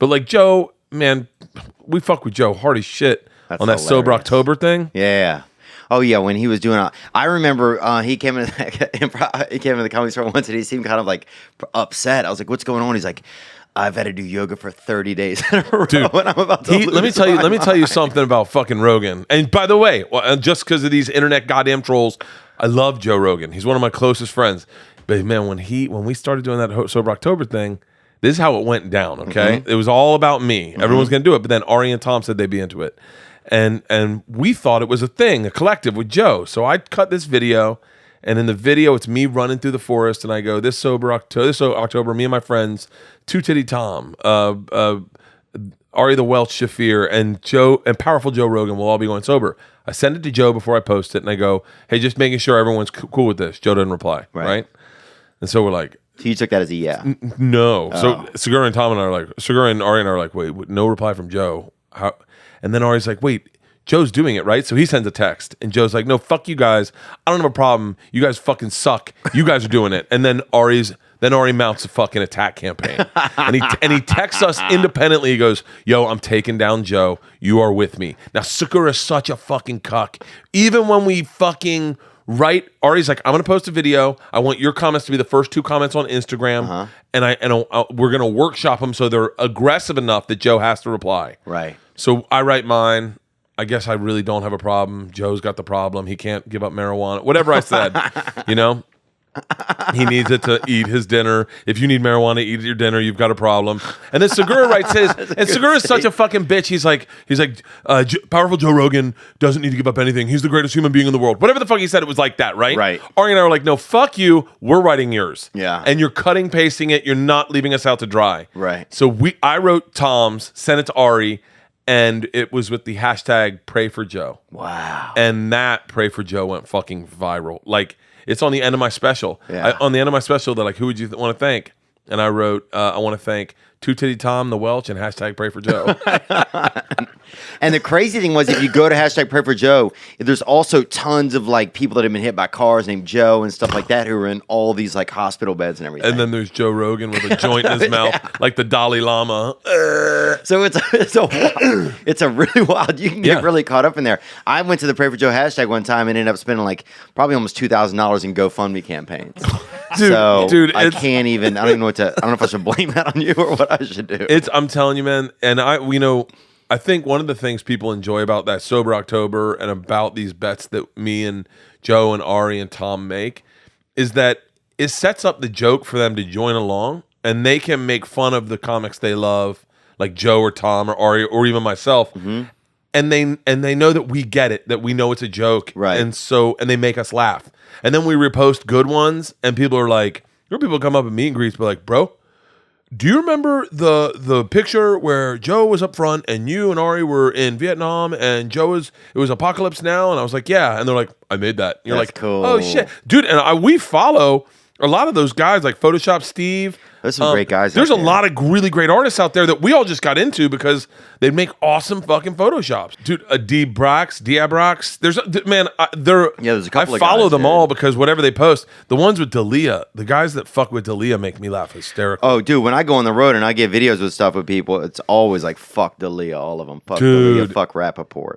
But like Joe, man, we fuck with Joe hard as shit on that Sober October thing. Yeah. Oh yeah, when he was doing, I remember he came into the comedy store once and he seemed kind of like upset. I was like, "What's going on?" He's like, "I've had to do yoga for 30 days in a row, dude, and I'm about to let me tell you something about fucking Rogan. And by the way, just because of these internet goddamn trolls, I love Joe Rogan. He's one of my closest friends. But man, when we started doing that Sober October thing, this is how it went down. Okay, It was all about me. Everyone's gonna do it, but then Ari and Tom said they'd be into it. And we thought it was a thing, a collective with Joe. So I cut this video, and in the video, it's me running through the forest, and I go, this October, me and my friends, Two Titty Tom, Ari the Welch Shafir, and Joe and Powerful Joe Rogan will all be going sober. I send it to Joe before I post it, and I go, hey, just making sure everyone's cool with this. Joe didn't reply, right? And so we're like, so you took that as a yeah? No. Oh. So Segura and Tom and I are like, Segura and Ari and I are like, wait, no reply from Joe. How? And then Ari's like, wait, Joe's doing it, right? So he sends a text, and Joe's like, no, fuck you guys. I don't have a problem. You guys fucking suck. You guys are doing it. And then Ari mounts a fucking attack campaign. and he texts us independently. He goes, yo, I'm taking down Joe. You are with me. Now, Segura is such a fucking cuck. Even when we fucking write, Ari's like, I'm going to post a video. I want your comments to be the first 2 comments on Instagram. And we're going to workshop them so they're aggressive enough that Joe has to reply. Right. So I write mine. I guess I really don't have a problem. Joe's got the problem. He can't give up marijuana. Whatever I said, he needs it to eat his dinner. If you need marijuana to eat your dinner, you've got a problem. And then Segura writes his, and Segura is such a fucking bitch. He's like, Powerful Joe Rogan doesn't need to give up anything. He's the greatest human being in the world. Whatever the fuck he said, it was like that, right? Right. Ari and I were like, no, fuck you. We're writing yours. Yeah. And you're cutting, pasting it. You're not leaving us out to dry. Right. So I wrote Tom's, sent it to Ari, and it was with the hashtag Pray for Joe. Wow. And that Pray for Joe went fucking viral. Like, it's on the end of my special. Yeah. On the end of my special, they're like, who would you want to thank? And I wrote, I want to thank Two Titty Tom, the Welch, and hashtag Pray for Joe. And the crazy thing was, if you go to hashtag Pray for Joe, there's also tons of like people that have been hit by cars named Joe and stuff like that who are in all these like hospital beds and everything. And then there's Joe Rogan with a joint in his mouth, like the Dalai Lama. So it's a really wild. You can get really caught up in there. I went to the Pray for Joe hashtag one time and ended up spending like probably almost $2,000 in GoFundMe campaigns. Dude, I don't even know what to. I don't know if I should blame that on you or what I should do. I'm telling you, man. And I think one of the things people enjoy about that Sober October and about these bets that me and Joe and Ari and Tom make is that it sets up the joke for them to join along, and they can make fun of the comics they love, like Joe or Tom or Ari or even myself. And they know that we get it, that we know it's a joke, right? And they make us laugh, and then we repost good ones, and people are like, there are people come up at meet and greets, but like, bro, do you remember the picture where Joe was up front and you and Ari were in Vietnam and it was Apocalypse Now? And I was like, yeah. And they're like, I made that. And you're That's like, cool. Oh shit, dude. And we follow a lot of those guys like Photoshop Steve. There's some great guys. There's a lot of really great artists out there that we all just got into because they make awesome fucking Photoshops. Dude, Diabrax. There's a couple. I follow them all because whatever they post, the ones with Dalia, the guys that fuck with Dalia make me laugh hysterically. Oh, dude, when I go on the road and I get videos with stuff with people, it's always like fuck Dalia, all of them. Fuck Dalia, fuck Rappaport.